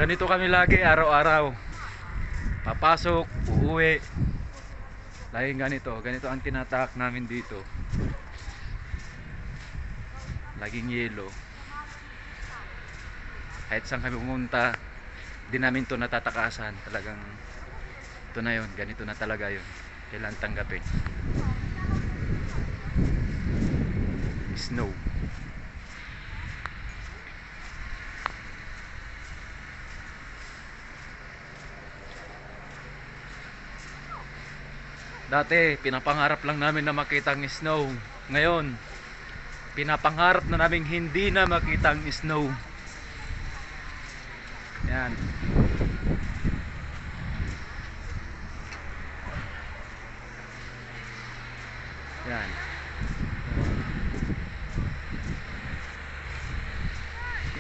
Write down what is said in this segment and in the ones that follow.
Ganito kami lagi araw-araw. Papasok, uuwi. Laging ganito. Ganito ang tinatahak namin dito. Laging yelo. Kahit saan kami pumunta, di namin to natatakasan. Talagang ito na yun. Ganito na talaga yun. Kailangan tanggapin. Snow. Dati, pinapangarap lang namin na makita ang snow. Ngayon, pinapangarap na namin hindi na makita ang snow. Yan. Yan.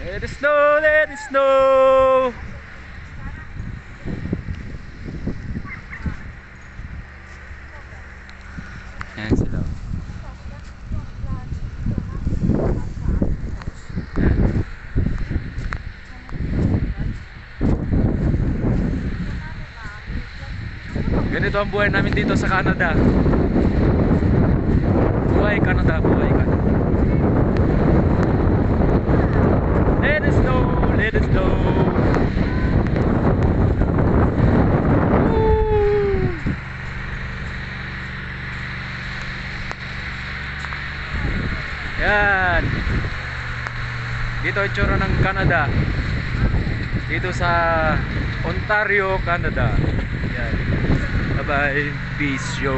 Let it snow, let it snow. Yan sila. Ganito ang buhay namin dito sa Canada. Buhay Canada, buhay Canada. Let it snow, let it snow. Woo! Yan. Dito ang tsura ng Canada. Dito sa Ontario, Canada. Yan. Bye bye. Peace yo.